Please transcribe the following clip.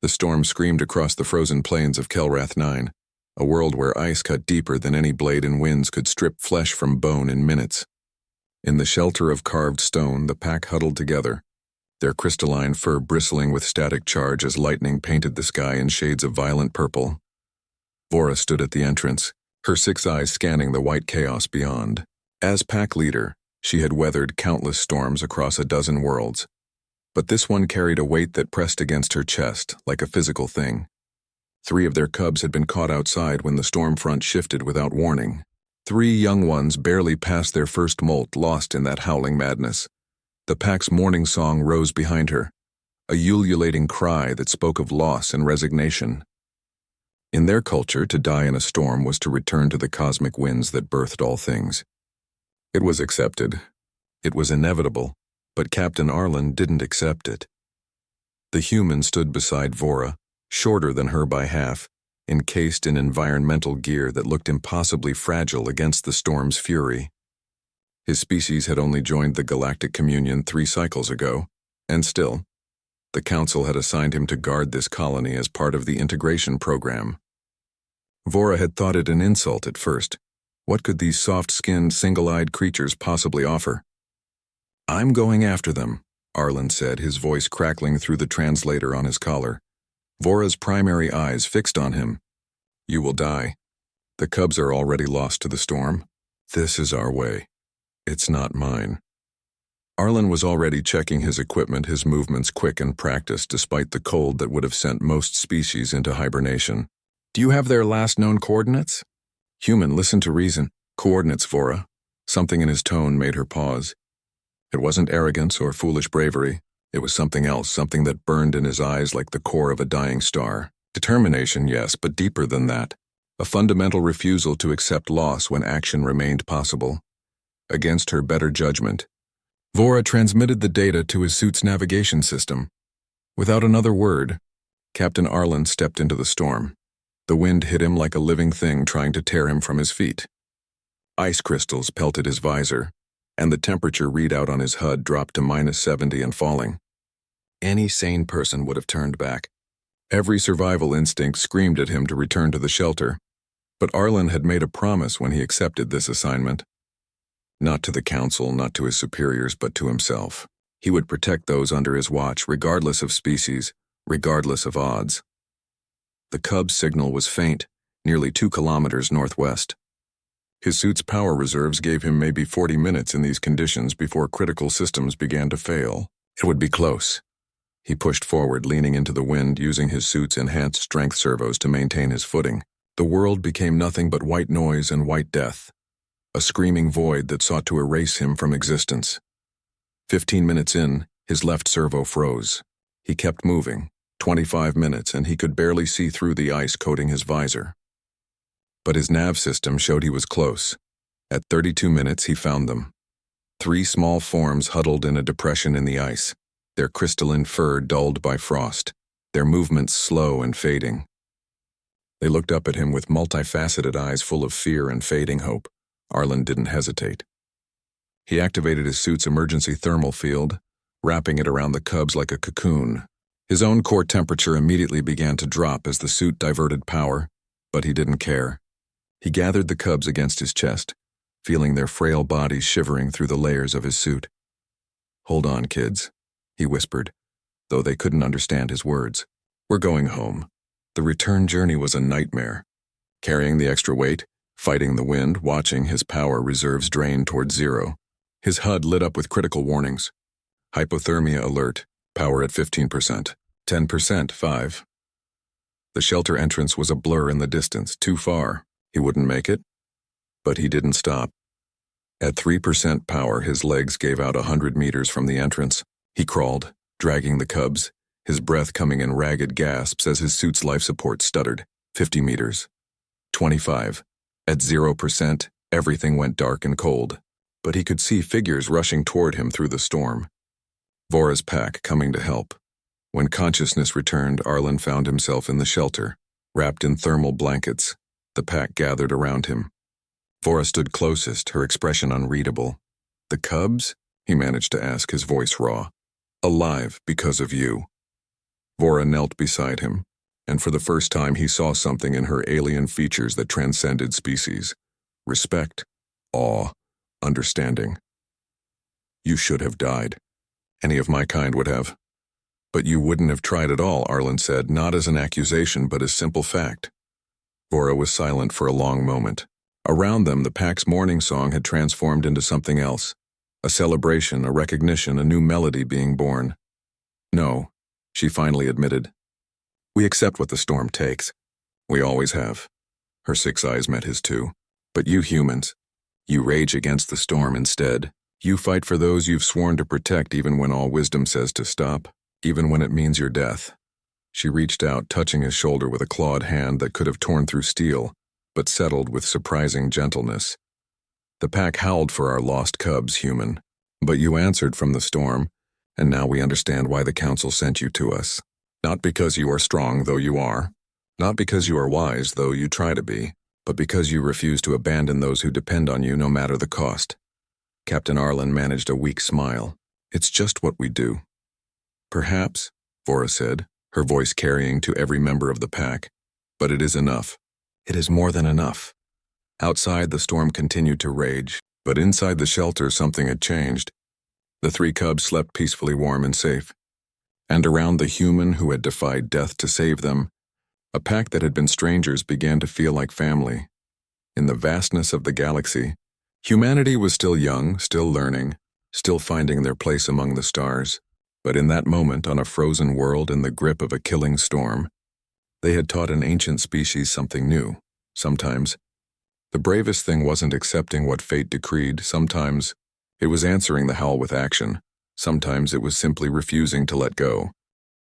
The storm screamed across the frozen plains of Kelrath 9, a world where ice cut deeper than any blade in winds could strip flesh from bone in minutes. In the shelter of carved stone, the pack huddled together, their crystalline fur bristling with static charge as lightning painted the sky in shades of violent purple. Vora stood at the entrance, her 6 eyes scanning the white chaos beyond. As pack leader, she had weathered countless storms across a dozen worlds, but this one carried a weight that pressed against her chest like a physical thing. 3 of their cubs had been caught outside when the storm front shifted without warning. 3 young ones barely past their first molt, lost in that howling madness. The pack's mourning song rose behind her, a ululating cry that spoke of loss and resignation. In their culture, to die in a storm was to return to the cosmic winds that birthed all things. It was accepted. It was inevitable, but Captain Arlen didn't accept it. The human stood beside Vora, shorter than her by half, encased in environmental gear that looked impossibly fragile against the storm's fury. His species had only joined the Galactic Communion 3 cycles ago, and still, the Council had assigned him to guard this colony as part of the integration program. Vora had thought it an insult at first. What could these soft-skinned, single-eyed creatures possibly offer? "I'm going after them," Arlen said, his voice crackling through the translator on his collar. Vora's primary eyes fixed on him. "You will die. The cubs are already lost to the storm. This is our way. It's not mine." Arlen was already checking his equipment, his movements quick and practiced despite the cold that would have sent most species into hibernation. "Do you have their last known coordinates?" "Human, listen to reason." "Coordinates, Vora." Something in his tone made her pause. It wasn't arrogance or foolish bravery. It was something else, something that burned in his eyes like the core of a dying star. Determination, yes, but deeper than that. A fundamental refusal to accept loss when action remained possible. Against her better judgment, Vora transmitted the data to his suit's navigation system. Without another word, Captain Arlen stepped into the storm. The wind hit him like a living thing trying to tear him from his feet. Ice crystals pelted his visor, and the temperature readout on his HUD dropped to -70 and falling. Any sane person would have turned back. Every survival instinct screamed at him to return to the shelter, but Arlen had made a promise when he accepted this assignment. Not to the Council, not to his superiors, but to himself. He would protect those under his watch, regardless of species, regardless of odds. The Cub's signal was faint, nearly 2 kilometers northwest. His suit's power reserves gave him maybe 40 minutes in these conditions before critical systems began to fail. It would be close. He pushed forward, leaning into the wind, using his suit's enhanced strength servos to maintain his footing. The world became nothing but white noise and white death, a screaming void that sought to erase him from existence. 15 minutes in, his left servo froze. He kept moving. 25 minutes, and he could barely see through the ice coating his visor. But his nav system showed he was close. At 32 minutes, he found them. 3 small forms huddled in a depression in the ice, their crystalline fur dulled by frost, their movements slow and fading. They looked up at him with multifaceted eyes full of fear and fading hope. Arlen didn't hesitate. He activated his suit's emergency thermal field, wrapping it around the cubs like a cocoon. His own core temperature immediately began to drop as the suit diverted power, but he didn't care. He gathered the cubs against his chest, feeling their frail bodies shivering through the layers of his suit. "Hold on, kids," he whispered, though they couldn't understand his words. "We're going home." The return journey was a nightmare. Carrying the extra weight, fighting the wind, watching his power reserves drain toward 0. His HUD lit up with critical warnings. Hypothermia alert, power at 15%, 10%, 5. The shelter entrance was a blur in the distance, too far. He wouldn't make it. But he didn't stop. At 3% power, his legs gave out 100 meters from the entrance. He crawled, dragging the cubs, his breath coming in ragged gasps as his suit's life support stuttered. 50 meters. 25. At 0%, everything went dark and cold. But he could see figures rushing toward him through the storm. Vora's pack coming to help. When consciousness returned, Arlen found himself in the shelter, wrapped in thermal blankets. The pack gathered around him. Vora stood closest, her expression unreadable. "The cubs?" he managed to ask, his voice raw. "Alive because of you." Vora knelt beside him, and for the first time he saw something in her alien features that transcended species. Respect, awe, understanding. You should have died. Any of my kind would have. But you wouldn't have tried at all, Arlen said, not as an accusation but as simple fact. Vora was silent for a long moment. Around them, the pack's morning song had transformed into something else. A celebration, a recognition, a new melody being born. No, she finally admitted. We accept what the storm takes. We always have. Her 6 eyes met his 2. But you humans, you rage against the storm instead. You fight for those you've sworn to protect even when all wisdom says to stop, even when it means your death. She reached out, touching his shoulder with a clawed hand that could have torn through steel, but settled with surprising gentleness. The pack howled for our lost cubs, human. But you answered from the storm, and now we understand why the council sent you to us. Not because you are strong, though you are. Not because you are wise, though you try to be. But because you refuse to abandon those who depend on you no matter the cost. Captain Arlen managed a weak smile. It's just what we do. Perhaps, Vora said, her voice carrying to every member of the pack. But it is enough. It is more than enough. Outside, the storm continued to rage, but inside the shelter something had changed. The 3 cubs slept peacefully warm and safe. And around the human who had defied death to save them, a pack that had been strangers began to feel like family. In the vastness of the galaxy, humanity was still young, still learning, still finding their place among the stars. But in that moment, on a frozen world in the grip of a killing storm, they had taught an ancient species something new. Sometimes, the bravest thing wasn't accepting what fate decreed. Sometimes, it was answering the howl with action. Sometimes it was simply refusing to let go.